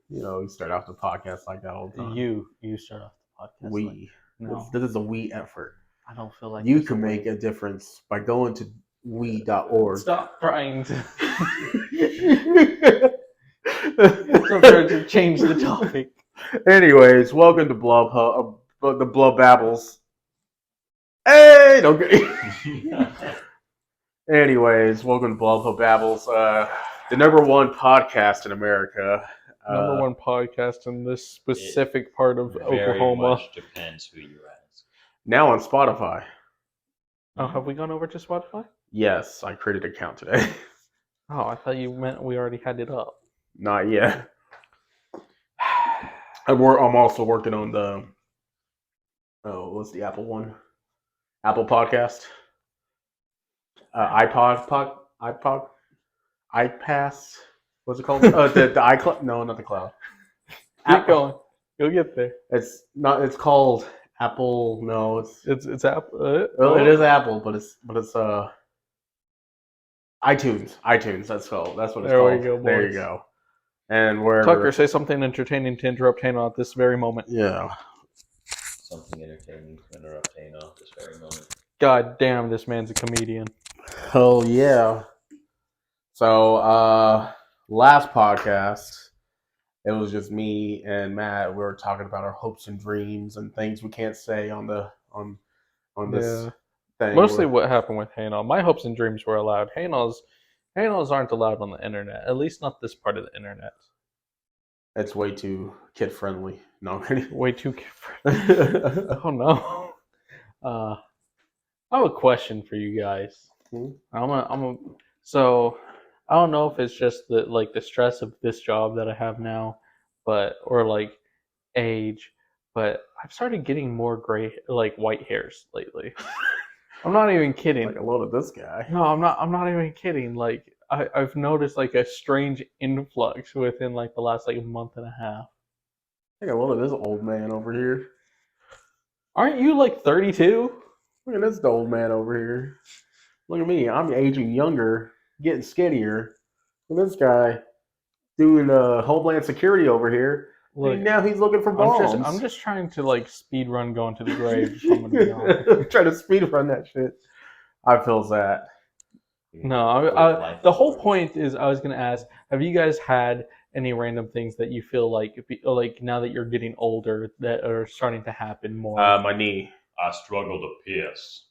We start off the podcast like that all the time. You start off the podcast. We. No, This is a we effort. I don't feel like You this can a make we. a difference by going to we.org. Stop trying to. Stop trying to change the topic. Anyways, welcome to the Blub Babbles. Hey, don't get. Anyways, welcome to Blub Hub Babbles, the number one podcast in America. Number one podcast in this specific part of Very Oklahoma. much depends who you ask. Now on Spotify. Oh, have we gone over to Spotify? Yes, I created an account today. Oh, I thought you meant we already had it up. Not yet. I'm also working on the. Oh, what's the Apple one? Apple Podcast. iPass. What's it called? The iCloud. No, not the cloud. Keep going. You'll get there. It's not. It's called Apple. No, It's Apple. Well, it is Apple, but it's iTunes. iTunes. That's what it's called. There we go, There you boys. go. And wherever. Tucker, say something entertaining to interrupt Hannah at this very moment. Yeah. Something entertaining to interrupt Hannah at this very moment. God damn, this man's a comedian. Oh yeah. So last podcast, it was just me and Matt. We were talking about our hopes and dreams and things we can't say on this thing. Mostly what happened with Hannah. My hopes and dreams were allowed. Hannah's aren't allowed on the internet. At least not this part of the internet. It's way too kid friendly. No, I'm kidding. Way too kid-friendly. Oh no. I have a question for you guys. So I don't know if it's just the stress of this job that I have now, or age, but I've started getting more white hairs lately. I'm not even kidding. Like a load of this guy. No, I'm not even kidding. I've noticed a strange influx within the last month and a half. Like a load of this old man over here. Aren't you 32? Look at this old man over here. Look at me. I'm aging younger, getting skinnier. Look at this guy doing Homeland Security over here. Look, now he's looking for bombs. I'm just trying to speed run going to the grave. If I'm gonna be honest. Trying to speed run that shit. I feel that. No, the whole point is I was gonna ask: have you guys had any random things that you feel like now that you're getting older that are starting to happen more? My knee. I struggle to piss.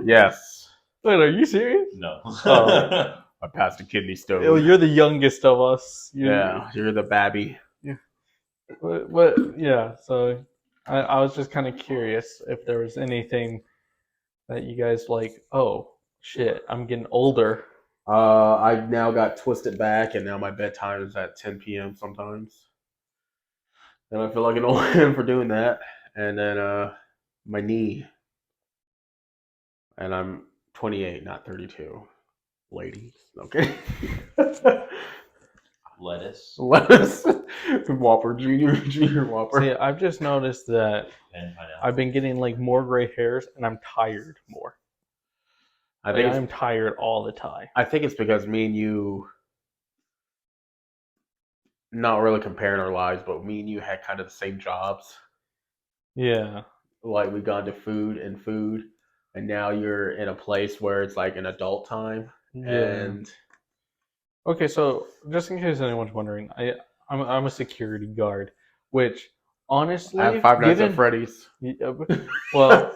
Yes. Wait, are you serious? No. Oh. I passed a kidney stone. Oh, you're the youngest of us. You're the babby. But yeah, so I was just kind of curious if there was anything that you guys oh shit, I'm getting older. I now got twisted back, and now my bedtime is at 10 p.m. sometimes. And I feel like an old man for doing that. And then my knee. And I'm 28, not 32. Ladies. Okay. Lettuce. Whopper, junior Whopper. See, I've just noticed that And pineapple. I've been getting more gray hairs, and I'm tired more. I think I'm tired all the time. I think it's because me and you, not really comparing our lives, but me and you had kind of the same jobs. Yeah. Like we got into food, and now you're in a place where it's like an adult time. Yeah. And Okay, so just in case anyone's wondering, I'm a security guard, which honestly, I have Five Nights at Freddy's. Well,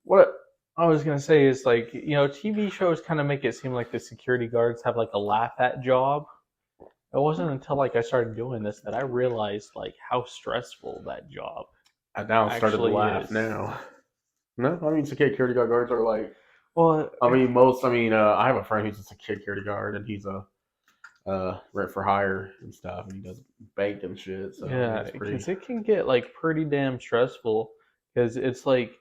what I was gonna say is TV shows kind of make it seem like the security guards have a laugh at job. It wasn't until I started doing this that I realized how stressful that job. I now started to actually laugh is. now. No, I mean security guards are Well, I have a friend who's a security guard, and he's a rent for hire and stuff, and he does bank and shit. So yeah, it's because it can get pretty damn stressful because it's especially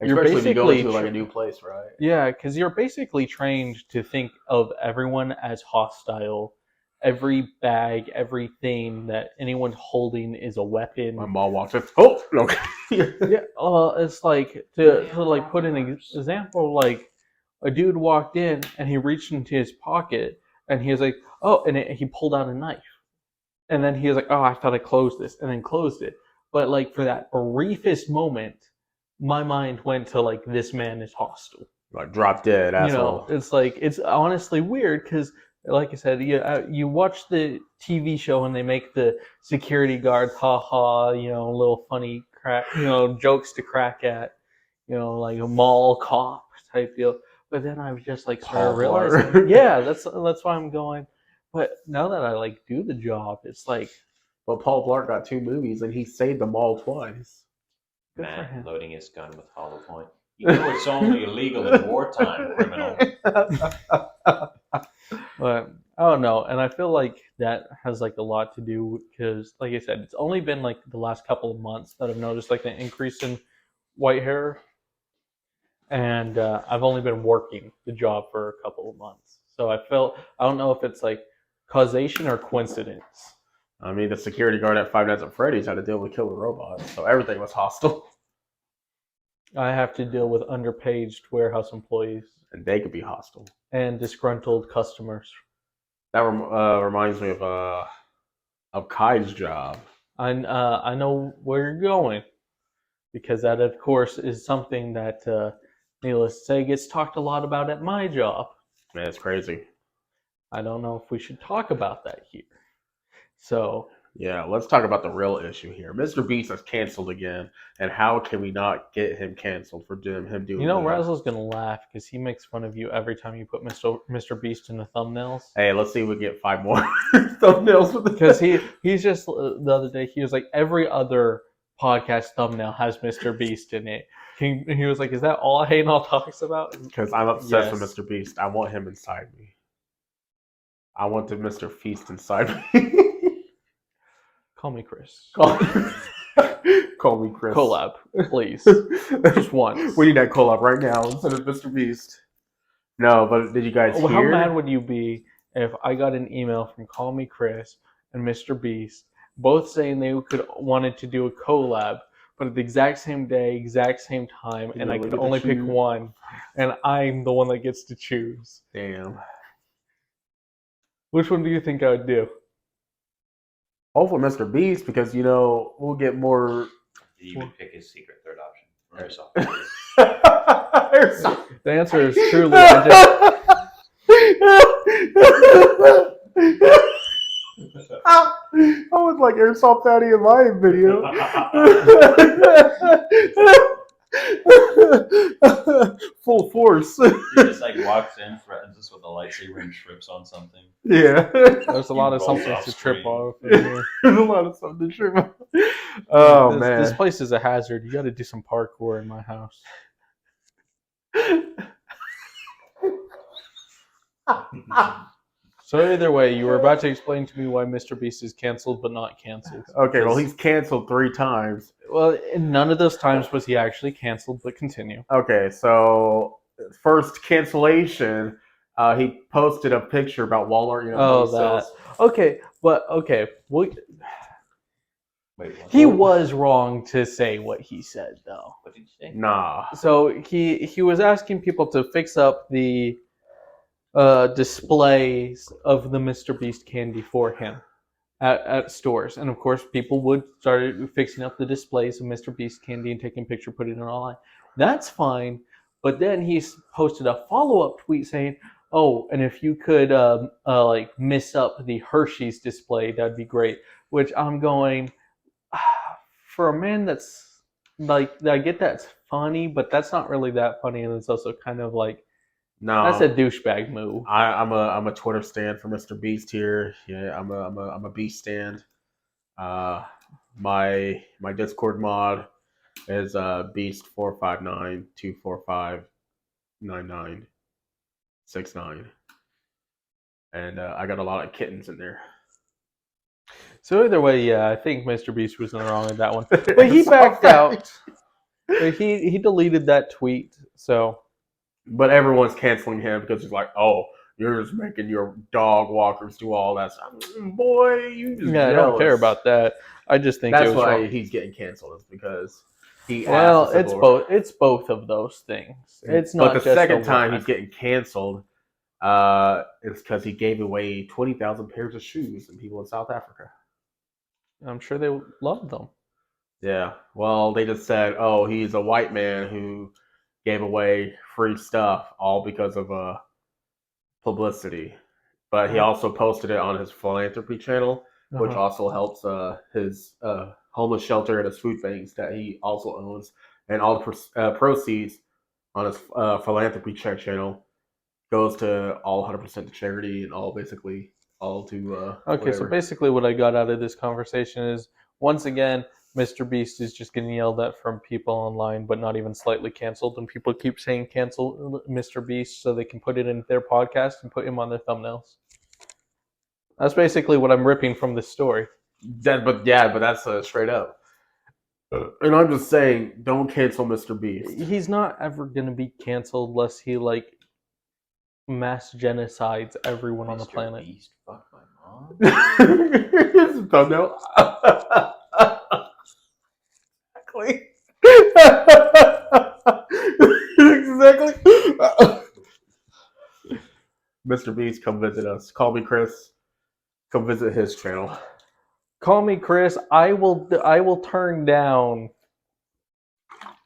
if you go basically into a new place, right? Yeah, because you're basically trained to think of everyone as hostile. Every bag, everything that anyone's holding is a weapon. My mom walks in. Oh, okay. Yeah, it's to put an example, a dude walked in and he reached into his pocket and he was like, oh, and he pulled out a knife. And then he was like, oh, I thought I closed this, and then closed it. But like for that briefest moment, my mind went to like, this man is hostile. Like drop dead, asshole. It's like, it's honestly weird because, like I said, you watch the TV show and they make the security guards, little funny crack, jokes to crack at, like a mall cop type deal. But then I was just like started realizing, yeah, that's why I'm going. But now that I like do the job, it's like. But Paul Blart got 2 movies and he saved them all twice. Man, loading his gun with hollow point. You know it's only illegal in wartime, criminal. But I don't know, and I feel like that has like a lot to do because, like I said, it's only been like the last couple of months that I've noticed like an increase in white hair, and I've only been working the job for a couple of months, so I don't know if it's like causation or coincidence. I mean, the security guard at Five Nights at Freddy's had to deal with killer robots, so everything was hostile. I have to deal with underpaid warehouse employees. And they could be hostile. And disgruntled customers. That reminds me of Kai's job. I know where you're going. Because that, of course, is something that, needless to say, gets talked a lot about at my job. Man, it's crazy. I don't know if we should talk about that here. So... yeah, let's talk about the real issue here. Mr. Beast is canceled again, and how can we not get him canceled for him doing? Razzle's gonna laugh because he makes fun of you every time you put Mr. Beast in the thumbnails. Hey, let's see if we get 5 more thumbnails because he's just the other day he was like every other podcast thumbnail has Mr. Beast in it. He was like, "Is that all Haynall talks about?" Because I'm obsessed with Mr. Beast. I want him inside me. I want the Mr. Feast inside me. Call me Chris. Call me Chris. Collab, please. Just once. We need that collab right now instead of Mr. Beast. No, but did you guys hear? How mad would you be if I got an email from Call Me Chris and Mr. Beast, both saying they wanted to do a collab, but at the exact same day, exact same time, and I could only pick one, and I'm the one that gets to choose? Damn. Which one do you think I would do? Hopefully Mr. Beast, because, we'll get more... Did you even pick his secret third option? The answer is truly... I was like Airsoft Daddy in my video. Full force. He just like walks in, threatens us with a lightsaber and trips on something. Yeah. There's a lot of something to trip off. There's a lot of something to trip off. Oh, man. This place is a hazard. You got to do some parkour in my house. So either way, you were about to explain to me why Mr. Beast is canceled but not canceled. Okay, well, he's canceled 3 times. Well, in none of those times was he actually canceled, but continue. Okay, so first cancellation, he posted a picture about Walmart. Okay, but okay. Well, he was wrong to say what he said, though. What did you say? Nah. So he was asking people to fix up the displays of the Mr. Beast candy for him at stores, and of course people would start fixing up the displays of Mr. Beast candy and taking a picture, putting it online. That's fine, but then he posted a follow-up tweet saying, "Oh, and if you could like miss up the Hershey's display, that'd be great." Which I'm going, for a man that's like, I get that's funny, but that's not really that funny, and it's also kind of like, no, that's a douchebag move. I'm a Twitter stand for Mr. Beast here. Yeah, I'm a Beast stand. My Discord mod is Beast 459-245-9969, and I got a lot of kittens in there. So either way, yeah, I think Mr. Beast was wrong with that one, but he backed out. He deleted that tweet. So. But everyone's canceling him because it's like, oh, you're just making your dog walkers do all that stuff. Boy, you just I don't care about that. I just think that's it was why wrong. He's getting canceled, is because he Well, asked the it's civil both. It's both of those things. It's not But the just second the time one. he's getting canceled, it's because he gave away 20,000 pairs of shoes to people in South Africa. I'm sure they love them. Yeah. Well, they just said, oh, he's a white man who gave away free stuff all because of publicity. But he also posted it on his philanthropy channel, which also helps his homeless shelter and his food banks that he also owns. And all the proceeds on his philanthropy channel goes to all 100% to charity and all basically all to Okay, so whatever. basically what I got out of this conversation is, once again, Mr. Beast is just getting yelled at from people online, but not even slightly canceled. And people keep saying cancel Mr. Beast so they can put it in their podcast and put him on their thumbnails. That's basically what I'm ripping from this story. But that's straight up. And I'm just saying, don't cancel Mr. Beast. He's not ever going to be canceled unless he, like, mass genocides everyone on the planet. Beast, fuck my mom. Here's the thumbnail. Exactly. Mr. Beast, come visit us. Call me Chris. Come visit his channel. Call me Chris. I will turn down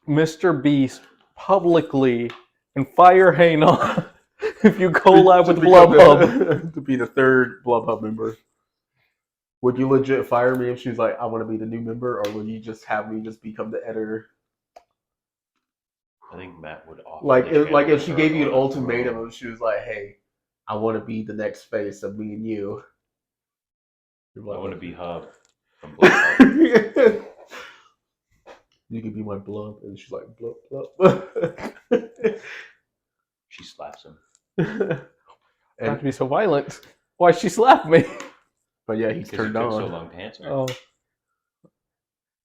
Mr. Beast publicly and fire Hayna if you collab with Blubhub. To be the third Blubhub member. Would you legit fire me if she was like, I want to be the new member, or would you just have me just become the editor? I think Matt would offer. Like if she gave you an ultimatum and she was like, hey, I want to be the next face of me and you. I want to be Hub from Blubhub. You could be my Blub, and she's like, Blub, Blub. She slaps him. Not to be so violent. Why she slapped me? But yeah, he's turned on. So long to answer. Oh.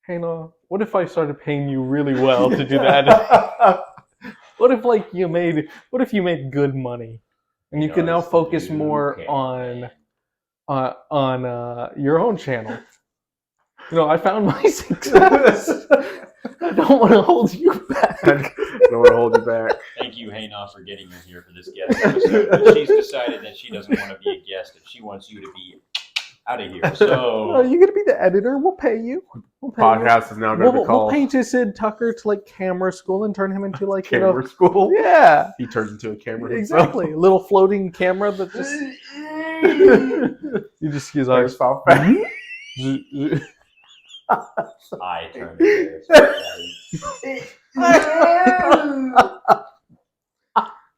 Hayna, what if I started paying you really well to do that? What if you made good money, and you can now focus more on your own channel? I found my success. I don't want to hold you back. I don't want to hold you back. Thank you, Hayna, for getting her here for this guest episode. But she's decided that she doesn't want to be a guest, and she wants you to be out of here. So Are you gonna be the editor? We'll pay you. Podcast is now going to be called. We'll pay Jason Tucker to camera school and turn him into camera school. Yeah, he turns into a camera. Exactly, a little floating camera that just you just use our eyes. I turned into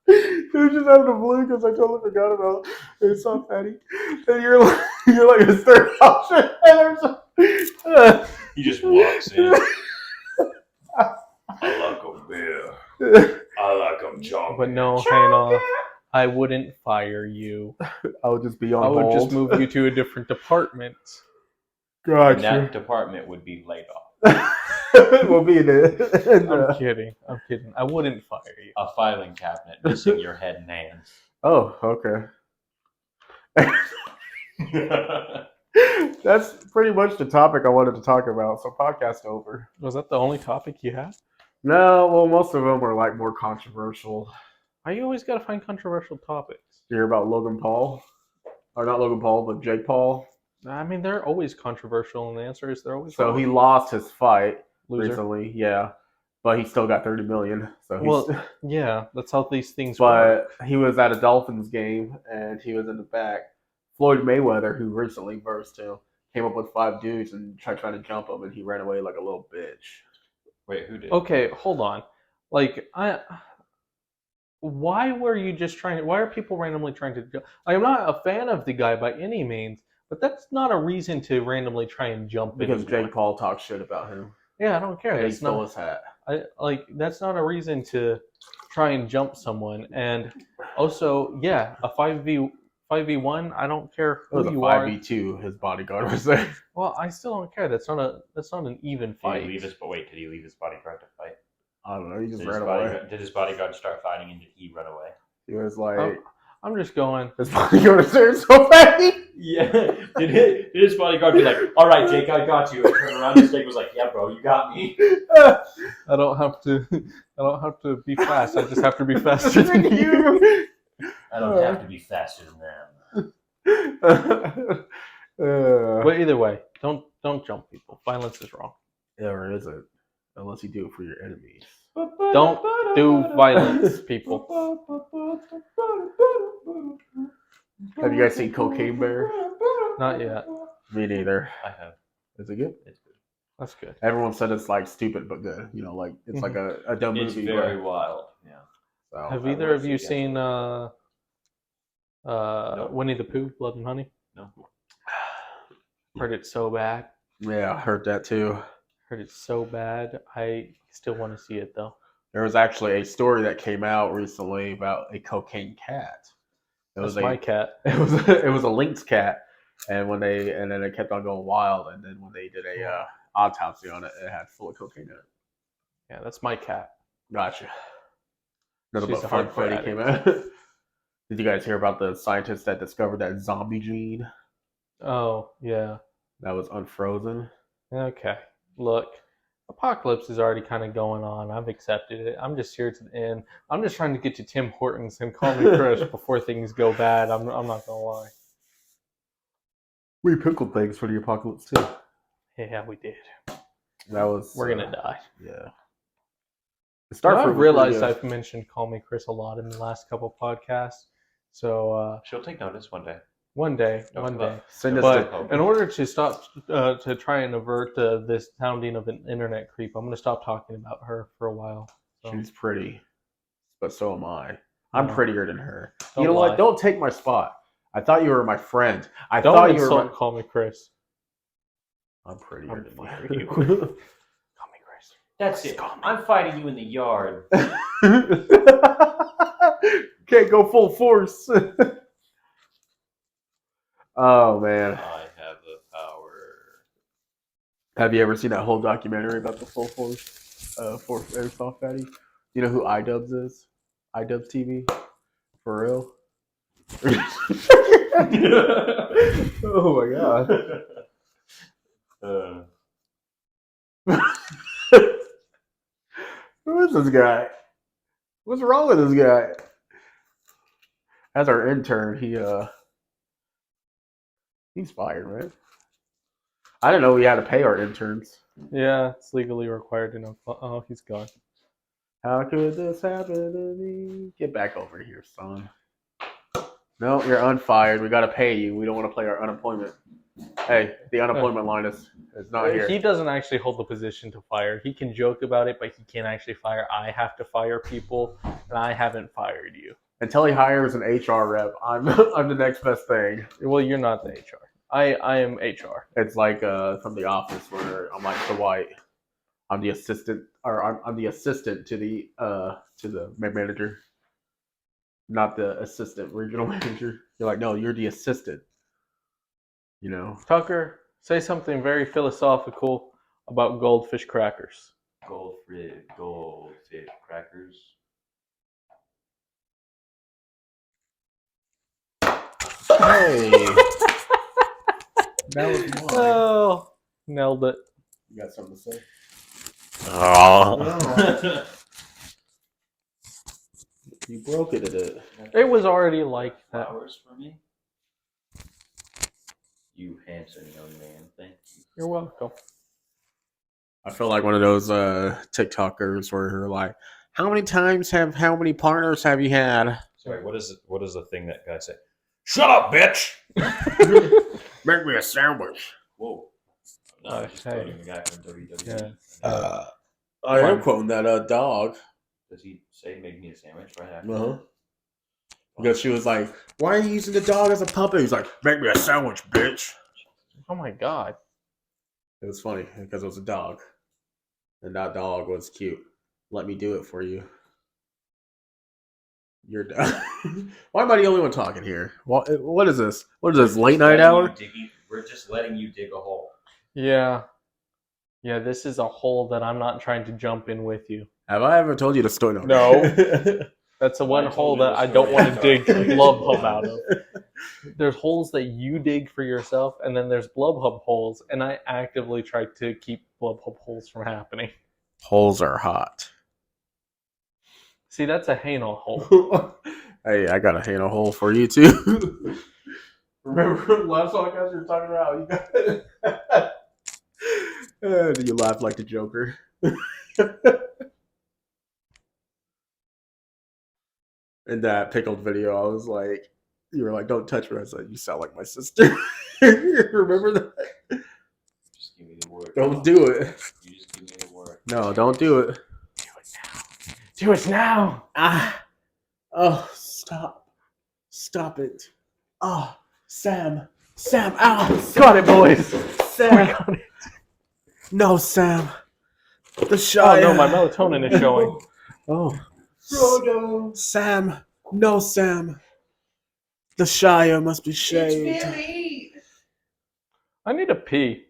It was just out of the blue because I totally forgot about it. It's so fatty. And you're like his third option. He just walks in. I like a beer. I like them chocolate. But no, Hayna, I wouldn't fire you. I would just be on I would hold. just move you to a different department. Gotcha. And that department would be laid off. We'll be in it. I'm kidding. I wouldn't fire you. A filing cabinet missing your head and hands. Oh, okay. That's pretty much the topic I wanted to talk about. So podcast over. Was that the only topic you had? No, well, most of them are more controversial. Why you always gotta find controversial topics? You hear about Logan Paul? Or not Logan Paul, but Jake Paul? I mean, they're always controversial, and the answer is they're always So wrong. he lost his fight Loser. recently, yeah. But he still got $30 million. So yeah, that's how these things work. But he was at a Dolphins game, and he was in the back. Floyd Mayweather, who recently versed him, came up with 5 dudes and tried trying to jump him, and he ran away like a little bitch. Wait, who did? Okay, hold on. Why were you just trying? Why are people randomly trying to? I'm not a fan of the guy by any means, but that's not a reason to randomly try and jump. Because anyone. Jake Paul talks shit about him. Yeah, I don't care. And he stole his hat. That's not a reason to try and jump someone. And also, yeah, a 5v1. I don't care It was who a you 5v2. His bodyguard was there. Well, I still don't care. That's not an even fight. Did he leave his bodyguard to fight? I don't know. He just ran away. Did his bodyguard start fighting, and did he run away? He was like, I'm just going. His bodyguard is there so fast. Yeah. Did his bodyguard be like, all right, Jake, I got you? And turn around and Jake was like, yeah, bro, you got me. I don't have to be fast. I just have to be faster than you. I don't have to be faster than them. But either way, don't jump people. Violence is wrong. Yeah, or is it? Unless you do it for your enemies. Don't do violence, people. Have you guys seen Cocaine Bear? Not yet. Me neither. I have. Is it good? It's good. That's good. Everyone said it's like stupid but good. You know, like it's like a dumb It's movie. very but, wild. Yeah. so, Have I either wanna of you see seen No. Winnie the Pooh, Blood and Honey? No. Heard it's so bad. yeah, I heard that too. Heard it's so bad. I still want to see it though. There was actually a story that came out recently about a cocaine cat. It That's was my cat. it was a lynx cat, and then it kept on going wild, and then when they did a autopsy on it, it had full of cocaine in it. Yeah, that's my cat. Gotcha. Another She's about a Fun hardcore Freddy addict. came out. Did you guys hear about the scientist that discovered that zombie gene Oh, yeah. that was unfrozen? Okay. Look, Apocalypse is already kind of going on. I've accepted it. I'm just here to the end. I'm just trying to get to Tim Hortons and call me Chris before things go bad. I'm not going to lie. We pickled things for the apocalypse too. Yeah, we did. That was We're going to die. Yeah. The But Starfruit I've was pretty realized good. I've mentioned Call Me Chris a lot in the last couple podcasts. So She'll take notice one day. one day. Send us But in order to stop, to try and avert this sounding of an internet creep, I'm going to stop talking about her for a while. So, She's pretty, but so am I. I'm No. prettier than her. Don't You know lie. what? Don't take my spot. I thought you were my friend. I Don't thought you were insult my... Call Me Chris. I'm prettier I'm than firing you. Call Me Chris. That's it. I'm fighting you in the yard. Can't go full force. Oh man. I have the power. Have you ever seen that whole documentary about the full force for airsoft fatty? You know who iDubbbz is? iDubbbz TV? For real? Oh my god. Who is this guy? What's wrong with this guy? As our intern, he's fired, right? I didn't know we had to pay our interns. Yeah, it's legally required to know. Oh, he's gone. How could this happen to me? Get back over here, son. No, you're unfired. We gotta pay you. We don't want to play our unemployment. Hey, the unemployment line is not here. He doesn't actually hold the position to fire. He can joke about it, but he can't actually fire. I have to fire people, and I haven't fired you. Until he hires an HR rep, I'm the next best thing. Well, you're not the HR. I am HR. It's like from The Office where I'm like Dwight. I'm the assistant, or I'm the assistant to the manager, not the assistant regional manager. You're like, no, you're the assistant. You know. Tucker, say something very philosophical about goldfish crackers. Goldfish crackers. Hey, that was mine. Oh, nailed it. You got something to say? Oh. You broke it at it. It was already like that. Flowers for me. You handsome young man. Thank you. You're welcome. I feel like one of those TikTokers where you're like, how many partners have you had? Sorry, what is the thing that guy said? Shut up, bitch! Make me a sandwich. Whoa. No, just hey. quoting the guy from WWE. Yeah. I am quoting that dog. Does he say make me a sandwich right after? Uh-huh. Because she was like, why are you using the dog as a puppet? He's like, make me a sandwich, bitch. Oh my god. It was funny because it was a dog. And that dog was cute. Let me do it for you. You're done. Why am I the only one talking here? What is this? What is this, late night hour? We're just letting you dig a hole. Yeah. Yeah, this is a hole that I'm not trying to jump in with you. Have I ever told you the story? No. That's the one I told hole you that this I don't story. want to dig Blubhub out of. There's holes that you dig for yourself, and then there's Blubhub holes, and I actively try to keep Blubhub holes from happening. Holes are hot. See, that's a anal hole. Hey, I got a handle hole for you too. Remember last podcast you were talking about? You got. You laugh like the Joker. In that pickled video, I was like, you were like, "Don't touch me." I said, "You sound like my sister." Remember that? Just give me the word. Don't do it. You just give me the word. No, don't do it. Do it now. Ah. Oh, stop. Stop it. Oh, Sam. Sam, ow. Got it, boys. Sam. We got it. No, Sam. The Oh shy. no, my melatonin is showing. Oh. Frodo. Sam. No, Sam. The Shire must be shaved. Billy. I need a pee.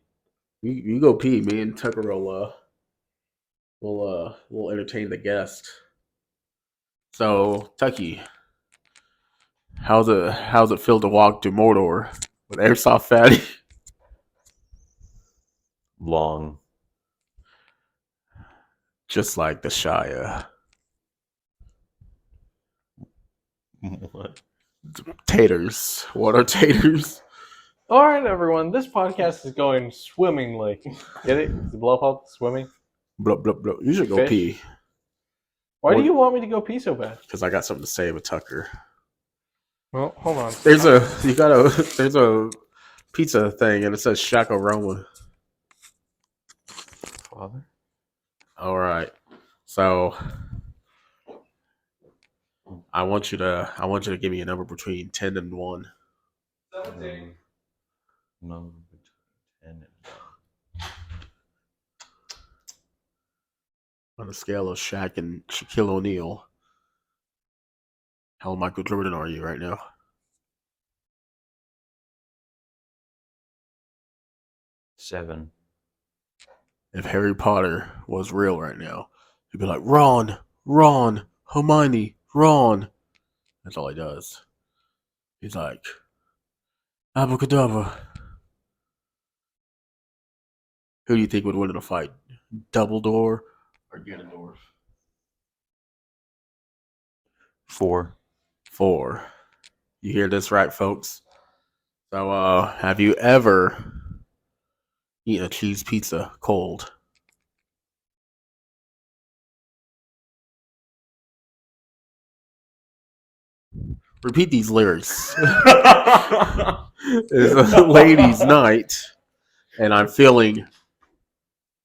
You go pee. Me and Tucker will entertain the guest. So, Tucky, how's it feel to walk to Mordor with Airsoft Fatty? Long. Just like the Shire. What? Taters. What are taters? All right, everyone. This podcast is going swimmingly. Get it? The Blubhub swimming. Blah, blah, blah. You should go Fish? pee. Why do What? you want me to go pee so bad? Because I got something to say with Tucker. Well, hold on. There's a pizza thing and it says Shack Aroma. Father? All right. So I want you to give me a number between 10 and 1. Number between 10 and 1. On a scale of Shaq and Shaquille O'Neal. How Michael Jordan are you right now? Seven. If Harry Potter was real right now, he'd be like, Ron, Ron, Hermione, Ron. That's all he does. He's like, Abracadabra. Who do you think would win in a fight? Dumbledore or Ganondorf? 4. 4. You hear this right, folks? So, have you ever eaten a cheese pizza cold? Repeat these lyrics. It's a ladies' night, and I'm feeling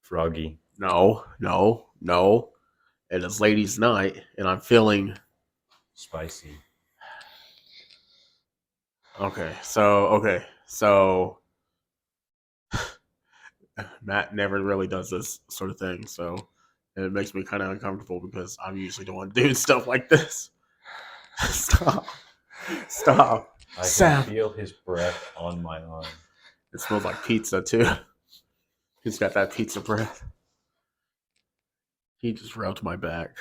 Froggy. no. It is ladies' night, and I'm feeling Spicy. okay. So Matt never really does this sort of thing, so it makes me kind of uncomfortable because I'm usually the one doing stuff like this. Stop. I Sam. can feel his breath on my arm. It smells like pizza too. He's got that pizza breath. He just rubbed my back.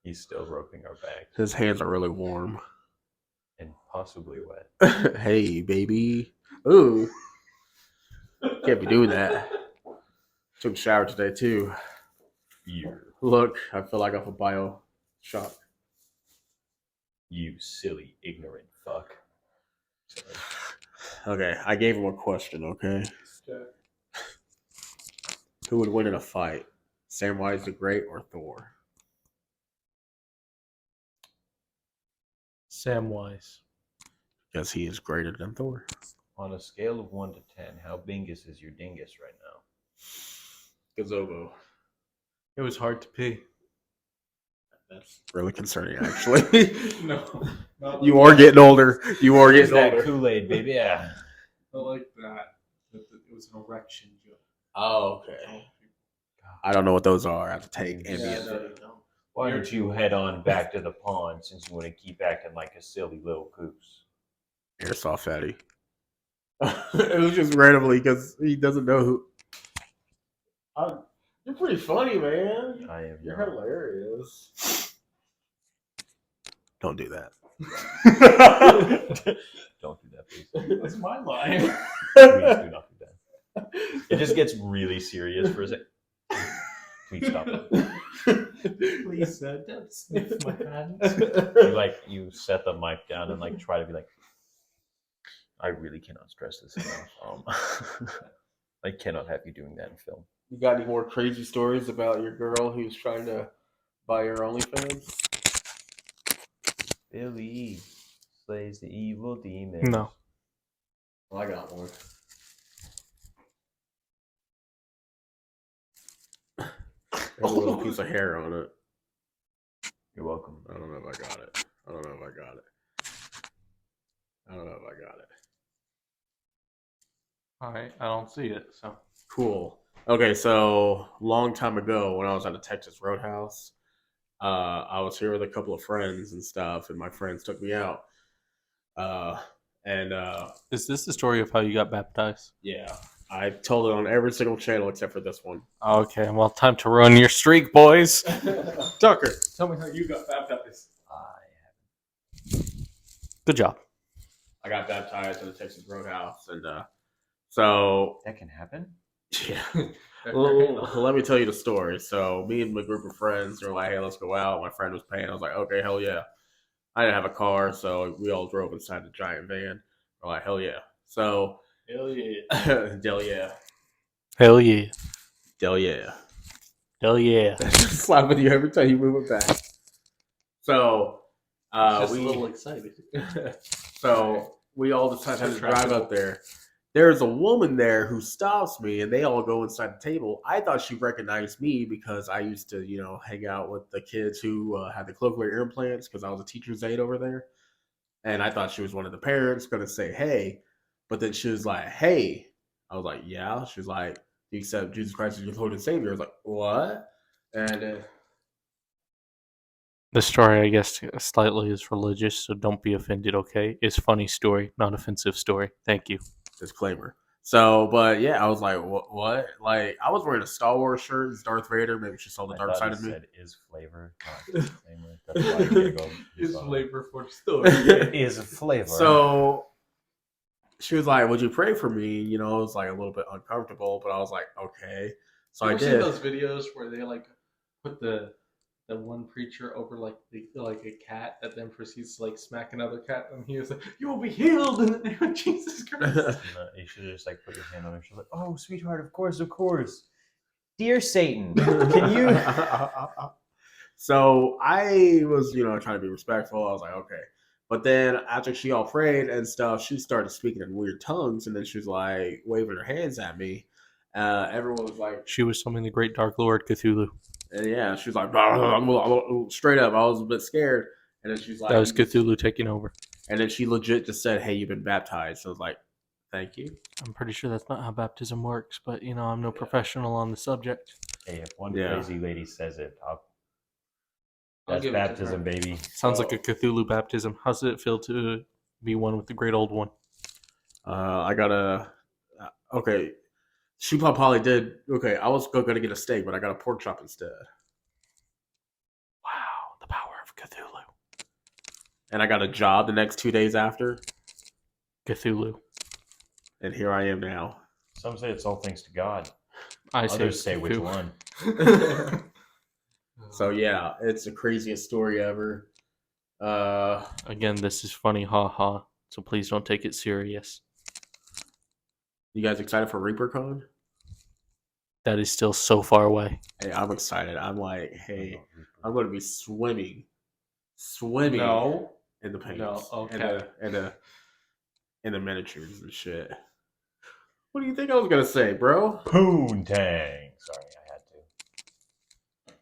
He's still roping our back His hands are really warm. and possibly wet. Hey, baby. Ooh. Can't be doing that. Took a shower today too. You, Look, I feel like I'm a bio shock. you silly, ignorant fuck. Sorry. Okay, I gave him a question, okay? Who would win in a fight? Samwise the Great or Thor? Samwise. Guess he is greater than Thor. On a scale of 1 to 10, how bingus is your dingus right now? Gazobo. It was hard to pee. That's really concerning, actually. No. You are getting older. You are Here's getting that older. Kool-Aid, baby. Yeah. I like that. It was an erection joke. Oh, okay. I don't know what those are. I have to take ambient. Why don't you head on back to the pond since you want to keep acting like a silly little goose? Airsoft Fatty. It was just randomly because he doesn't know who. You're pretty funny, man. I am You're not. hilarious. Don't do that. Don't do that, please. That's my line. Please do not do that. It just gets really serious for a second. Please stop it. Please, don't sniff my hands. You set the mic down and like try to be like, I really cannot stress this enough. I cannot have you doing that in film. You got any more crazy stories about your girl who's trying to buy your OnlyFans? Billy slays the evil demon. No. Well, I got one. There's a little piece of hair on it. You're welcome. I don't know if I got it. I don't know if I got it. All right, I don't see it. So Cool. Okay, so long time ago when I was at a Texas Roadhouse, I was here with a couple of friends and stuff, and my friends took me out. is this the story of how you got baptized? Yeah, I told it on every single channel except for this one. Okay, well, time to run your streak, boys. Tucker, tell me how you got baptized. Good job. I got baptized at the Texas Roadhouse, and so That can happen? yeah. Well, let me tell you the story. So me and my group of friends were like, "Hey, let's go out." My friend was paying. I was like, "Okay, hell yeah." I didn't have a car, so we all drove inside the giant van. We're like, "Hell yeah!" So, Hell yeah. Del yeah, Hell yeah. Del yeah. Hell yeah. Slap with you every time you move it back. So, Just we a little excited. so we all decided to drive up there. There's a woman there who stops me, and they all go inside the table. I thought she recognized me because I used to, hang out with the kids who had the cochlear implants because I was a teacher's aide over there. And I thought she was one of the parents going to say, hey. But then she was like, hey. I was like, yeah. She was like, do you accept Jesus Christ as your Lord and Savior? I was like, what? And The story, I guess, slightly is religious, so don't be offended, okay? It's funny story, not offensive story. Thank you. disclaimer. So, but yeah, I was like, what? Like, I was wearing a Star Wars shirt. It's Darth Vader. Maybe she saw the dark side of me. Said is flavor, not disclaimer. That's why you're gonna go. It's flavor for the story. It is a flavor. So she was like, would you pray for me? It was like a little bit uncomfortable, but I was like, okay. So I You ever did. seen those videos where they like put the one preacher over like a cat that then proceeds to like smack another cat, and he was like, "You will be healed in the name of Jesus Christ." You should just like put your hand on her shoulder. Like, oh, sweetheart, of course. Dear Satan, can you? So I was, trying to be respectful. I was like, okay. But then after she all prayed and stuff, she started speaking in weird tongues, and then she was like waving her hands at me. Everyone was like, She was summoning the great dark lord Cthulhu. and yeah, she was like, blah, blah, blah, blah, straight up. I was a bit scared, and then she's like, That was Cthulhu taking over. and then she legit just said, "Hey, you've been baptized." So I was like, "Thank you." I'm pretty sure that's not how baptism works, but I'm no professional on the subject. Hey, if one Yeah. crazy lady says it, I'll that's give it to baptism, her. baby. Sounds like a Cthulhu baptism. How's it feel to be one with the great old one? I got a okay. She probably did. Okay, I was going to get a steak, but I got a pork chop instead. Wow, the power of Cthulhu. And I got a job the next 2 days after, Cthulhu. and here I am now. Some say it's all thanks to God. I Others say which Cthulhu. one. So yeah, it's the craziest story ever. Again, this is funny, haha. So please don't take it serious. You guys excited for ReaperCon? That is still so far away. Hey, I'm excited. I'm like, hey, I'm going to be swimming No. in the paints, No, okay. in the miniatures and shit. What do you think I was gonna say, bro? Poontang. Sorry, I had to.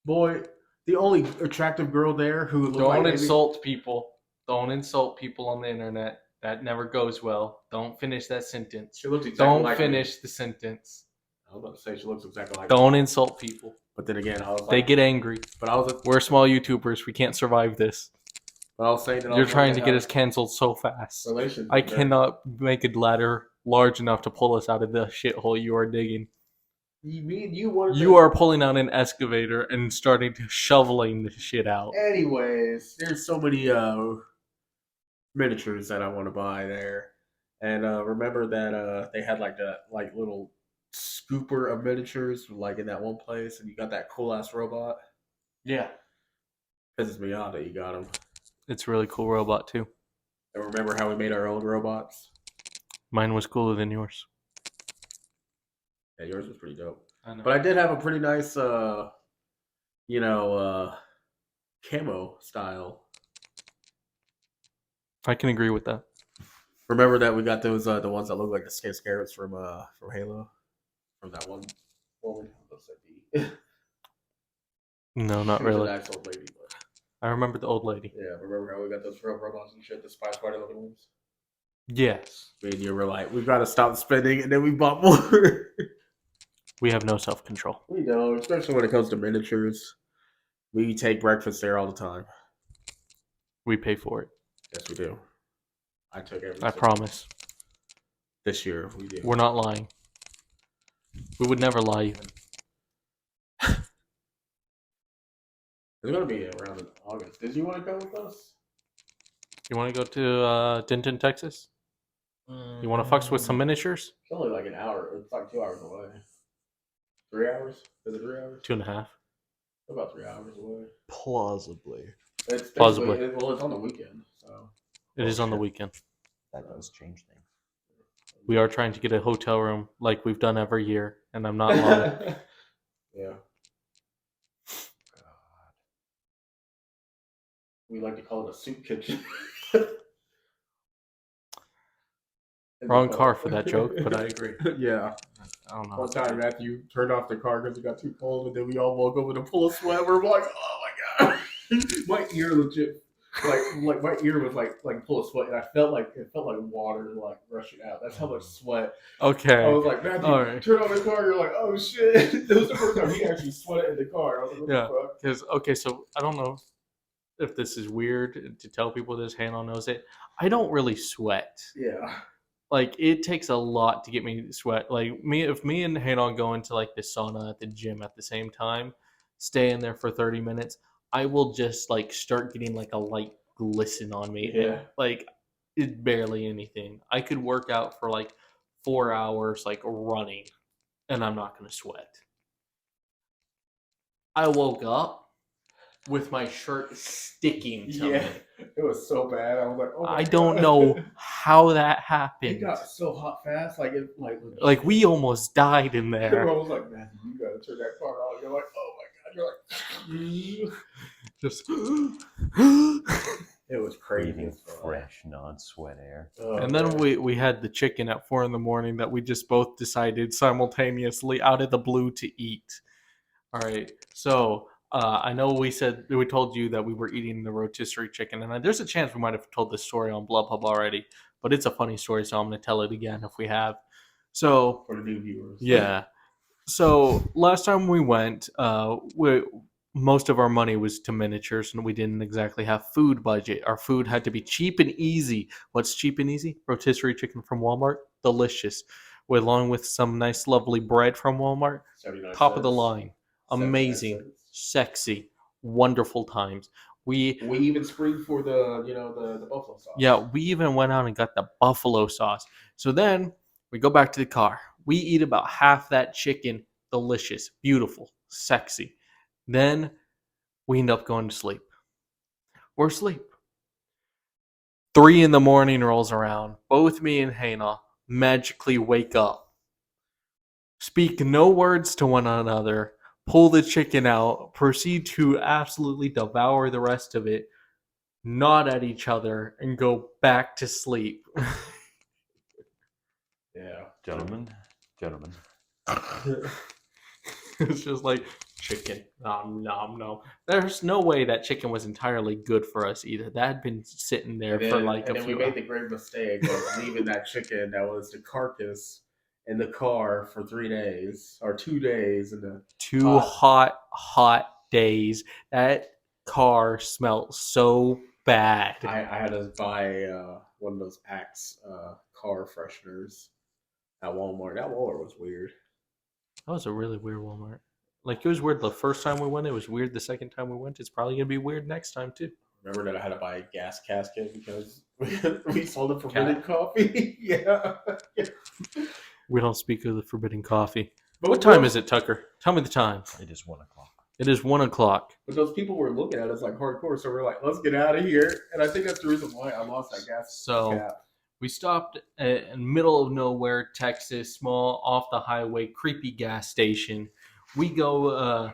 Boy, the only attractive girl there who looked Don't like insult people. Don't insult people on the internet. That never goes well. Don't finish that sentence. She looks exactly Don't like finish the sentence. I was about to say she looks exactly like Don't insult people. But then again, I was like, They get angry. But I was, We're small YouTubers. We can't survive this. but I was saying that I You're was trying like, to get us canceled so fast. relations. I with her. cannot make a ladder large enough to pull us out of the shithole you are digging. Me and you wanted. You are pulling out an excavator and starting to shoveling the shit out. Anyways, there's so many miniatures that I want to buy there, and remember that they had like a little scooper of miniatures like in that one place, and you got that cool ass robot. Yeah. Pisses me off that you got them. It's a really cool robot too. And remember how we made our own robots? Mine was cooler than yours. Yeah, yours was pretty dope. I know. But I did have a pretty nice, camo style. I can agree with that. Remember that we got those the ones that look like the scarabs from Halo, from that one woman. Looks like the No, not she was really. a nice old lady, but I remember the old lady. yeah, remember how we got those real robots and shit, the Spy Squad other ones? Yes. Me and you were like, we've got to stop spending, and then we bought more. We have no self-control. We don't, especially when it comes to miniatures. We take breakfast there all the time. We pay for it. Yes, we do. I took every I single- promise. This year, we did. We're not lying. We would never lie even. It's gonna be around in August. Did you want to go with us? You want to go to Denton, Texas? You want to fucks with some miniatures? It's only like an hour. It's like 2 hours away. 3 hours? Is it 3 hours? 2.5. About 3 hours away. Plausibly. It's Plausibly. it's on the weekend, so. It is on the shit. weekend. That does change things. We are trying to get a hotel room like we've done every year, and I'm not lying. Yeah. We like to call it a soup kitchen. Wrong car for that joke, but I agree. Yeah. I don't know. One time Matthew turned off the car because it got too cold, and then we all woke up with a full of sweat. We're like, oh my god, my ear legit, like my ear was like full of sweat, and it felt like water like rushing out. That's how much sweat. Okay. I was like, Matthew, All right. turn on the car. You're like, oh shit. It was the first time he actually sweated in the car. I was like, what Yeah. the fuck? Because so I don't know if this is weird to tell people this. Hannah knows it. I don't really sweat. Yeah. Like it takes a lot to get me to sweat. Like if me and Hannah go into like the sauna at the gym at the same time, stay in there for 30 minutes, I will just like start getting like a light glisten on me. Yeah. And, like it's barely anything. I could work out for like 4 hours like running, and I'm not gonna sweat. I woke up with my shirt sticking to Yeah. me. It was so bad. I was like, oh my I don't God. know how that It happened. got so hot fast. Like Like we almost died in I there. was like, Matthew, you gotta turn that car on. You're like, oh my god. You're like, Just it was crazy. Breathing as fuck. fresh, non-sweat air. Oh, and then man. we had the chicken at 4 a.m. that we just both decided simultaneously out of the blue to eat. All right, so I know we told you that we were eating the rotisserie chicken, and there's a chance we might have told this story on Blubhub already, but it's a funny story, so I'm going to tell it again if we have. So For the new viewers. yeah, so last time we went, most of our money was to miniatures, and we didn't exactly have food budget. Our food had to be cheap and easy. What's cheap and easy? Rotisserie chicken from Walmart, delicious, along with some nice, lovely bread from Walmart, 79 top of the cents. line, 79 amazing, cents. sexy, wonderful times. We even spring for the the buffalo sauce. Yeah, we even went out and got the buffalo sauce. So then we go back to the car. We eat about half that chicken. Delicious, beautiful, sexy. Then we end up going to sleep. We're asleep. 3 a.m. rolls around. Both me and Hannah magically wake up. Speak no words to one another. Pull the chicken out. Proceed to absolutely devour the rest of it. Nod at each other and go back to sleep. Yeah. Gentlemen. It's just like chicken. Nom nom nom. There's no way that chicken was entirely good for us either. That had been sitting there for like a and then few we made the great mistake of leaving that chicken that was the carcass in the car for 3 days or 2 days in the 2 hot days. That car smelled so bad. I had to buy one of those Axe car fresheners at Walmart. That Walmart was weird. That was a really weird Walmart. Like, it was weird the first time we went. It was weird the second time we went. It's probably gonna be weird next time too. Remember that I had to buy a gas casket because we sold the forbidden coffee. Yeah. We don't speak of the forbidden coffee. But What time is it, Tucker? Tell me the time. It is 1 o'clock. It is 1 o'clock. But those people were looking at us like hardcore, so we're like, let's get out of here. And I think that's the reason why I lost that gas cap. We stopped in the middle of nowhere, Texas, small, off the highway, creepy gas station. We go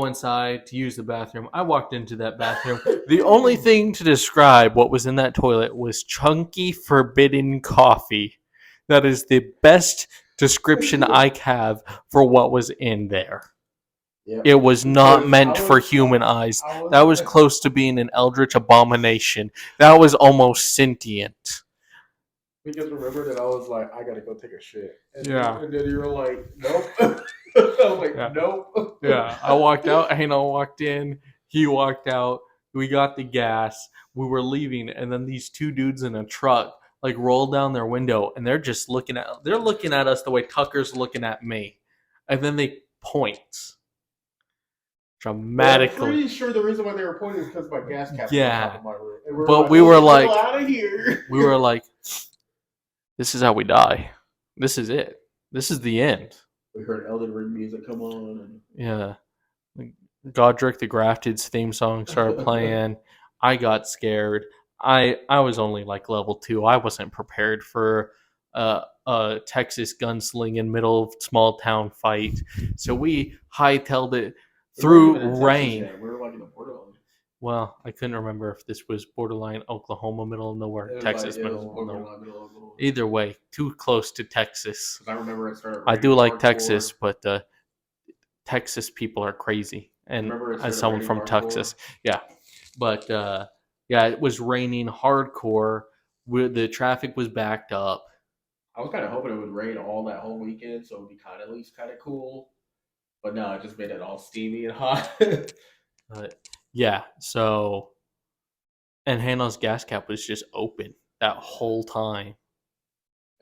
inside to use the bathroom. I walked into that bathroom. The only thing to describe what was in that toilet was chunky forbidden coffee. That is the best description I have for what was in there. Yeah. It was not meant for human eyes. That was close to being an eldritch abomination. That was almost sentient. Because remember that I was like, I gotta go take a shit. And Yeah. And then you were like, nope. I was like, Yeah. nope. Yeah, I walked out. Hano walked in. He walked out. We got the gas. We were leaving, and then these two dudes in a truck like rolled down their window, and they're just looking at. They're looking at us the way Tucker's looking at me, and then they point dramatically. Well, I'm pretty sure the reason why they were pointing is because my gas cap was on top of my roof. And But we were like, out of here. We were like, this is how we die. This is it. This is the end. We heard Elden Ring music come on. And... Yeah. Godric the Grafted's theme song started playing. I got scared. I was only like level 2. I wasn't prepared for a Texas gunslinging middle of small town fight. So we hightailed it through rain. We were like in the borderline. Well, I couldn't remember if this was borderline Oklahoma, middle of nowhere, Texas, middle of nowhere. Either way, too close to Texas. I remember it started. I do like Texas, but Texas people are crazy, and as someone from Texas, yeah. But yeah, it was raining hardcore. The traffic was backed up. I was kind of hoping it would rain all that whole weekend, so it would be kind of at least kind of cool. But no, it just made it all steamy and hot. Yeah, so, and Hannah's gas cap was just open that whole time.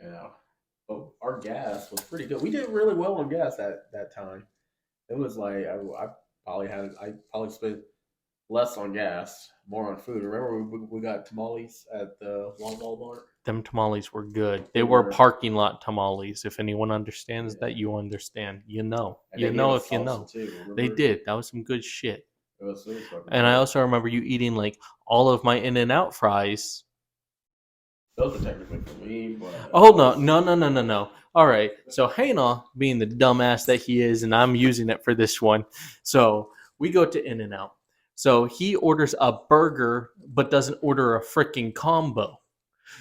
Yeah, but our gas was pretty good. We did really well on gas that time. It was like I probably spent less on gas, more on food. Remember we got tamales at the Long Mart? Them tamales were good. They were parking lot tamales. If anyone understands that, you understand. You know. And you know if you know. Too, they did. That was some good shit. It was and I also remember you eating like all of my In-N-Out fries. Those are technically for me, but hold on, no. All right, so Hannah, being the dumbass that he is, and I'm using it for this one. So we go to In-N-Out. So he orders a burger, but doesn't order a freaking combo.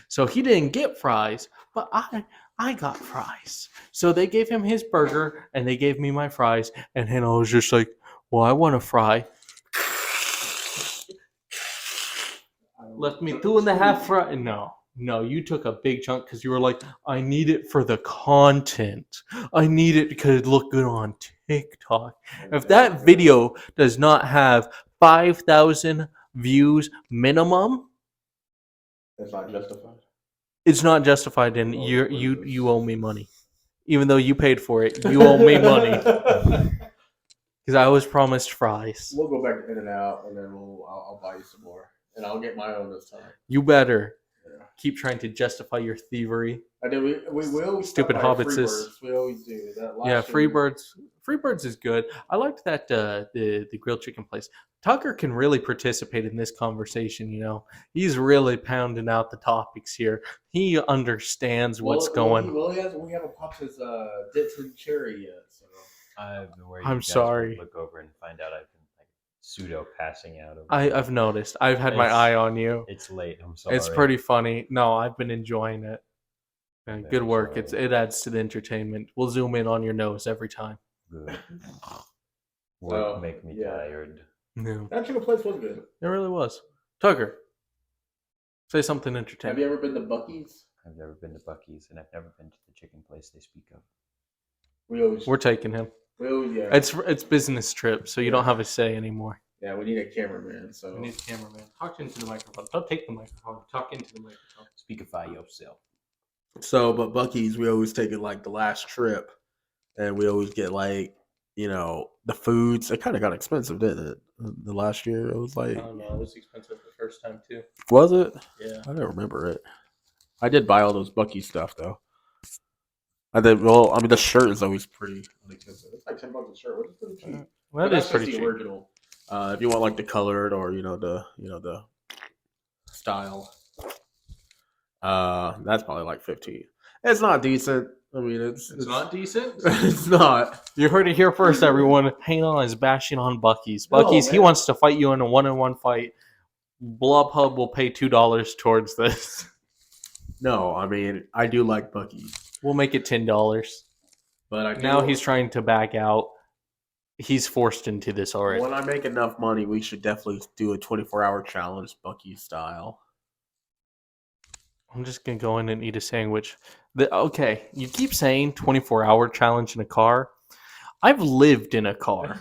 So he didn't get fries, but I got fries. So they gave him his burger, and they gave me my fries, and Hannah was just like, well, I want a fry. Left me 2.5 fries. No, you took a big chunk because you were like, I need it for the content. I need it because it looked good on TikTok. If that video does not have 5,000 views minimum, it's not justified. It's not justified, and you owe me money. Even though you paid for it, you owe me money. Because I was promised fries. We'll go back to In-N-Out, and then I'll buy you some more. And I'll get my own this time. You better. Yeah. Keep trying to justify your thievery. I did. We will. Stupid hobbitses. We always do that. Yeah, Freebirds is good. I liked that the grilled chicken place. Tucker can really participate in this conversation. You know, he's really pounding out the topics here. He understands what's going. We haven't popped his dits and cherry yet. So I've been worried. I'm sorry. Look over and find out I've been pseudo passing out. I've noticed. I've had my eye on you. It's late. I'm sorry. It's pretty funny. No, I've been enjoying it. Good work. It adds to the entertainment. We'll zoom in on your nose every time. Good. Work make me tired. Yeah. That chicken place was good. It really was. Tucker, say something entertaining. Have you ever been to Buc-ee's? I've never been to Buc-ee's, and I've never been to the chicken place they speak of. We're taking him. It's business trip, so you don't have a say anymore. Yeah, we need a cameraman. So we need a cameraman. Talk into the microphone. Don't take the microphone. Talk into the microphone. Speakify yourself. So, but Buc-ee's, we always take it like the last trip. and we always get like the foods. It kind of got expensive, didn't it? The last year it was I like, don't know. It was expensive the first time too. was it? Yeah. I don't remember it. I did buy all those Bucky stuff though. I did. Well, I mean, the shirt is always pretty inexpensive. It's like $10 a shirt, which is pretty cheap. Well, But that is that's just pretty the cheap. original. If you want like the colored or the style, that's probably like 15. It's not decent. I mean, it's not decent. It's not. You heard it here first, everyone. Hang is bashing on Bucky's. No, Bucky's, he man. wants to fight you in a one-on-one fight. Blubhub will pay $2 towards this. No, I mean, I do like Bucky, We'll make it $10. but I do, Now he's trying to back out. He's forced into this already. when I make enough money, we should definitely do a 24-hour challenge, Bucky style. I'm just gonna go in and eat a sandwich. Okay, you keep saying 24-hour challenge in a car. I've lived in a car.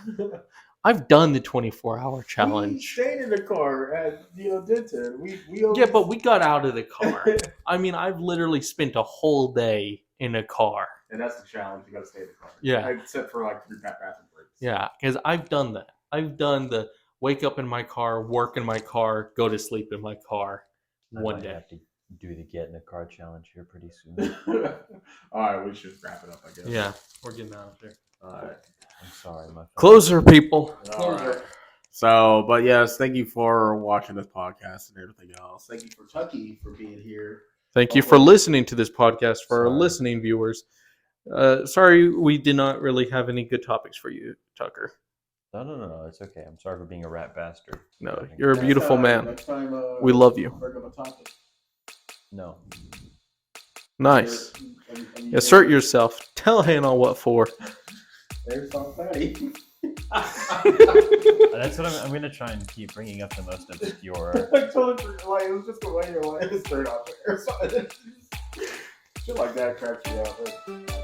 I've done the 24-hour We challenge. stayed in the car at Denton. We Yeah, but we got out of the car. I mean, I've literally spent a whole day in a car. and that's the challenge. You got to stay in the car. Yeah. except for like 3 bathroom breaks. Yeah, because I've done that. I've done the wake up in my car, work in my car, go to sleep in my car I one might day. have to do the get in the car challenge here pretty soon. All right, we should wrap it up. I guess. Yeah, we're getting out of there. All right. I'm sorry, my friend. Closer, people. All right. So, but yes, thank you for watching this podcast and everything else. Thank you for Tucky for being here. Thank you for listening to this podcast for our Sorry. listening viewers. Sorry, we did not really have any good topics for you, Tucker. No. It's okay. I'm sorry for being a rat bastard. No, you're a beautiful man. Next time, We love you. bring up a topic. No. Nice. And Assert yourself. Tell Hannah what for. There's some fatty. That's what I'm going to try and keep bringing up the most obscure. I told her, like, it was just the way your leg is turned off or something. Shit like that cracks me out.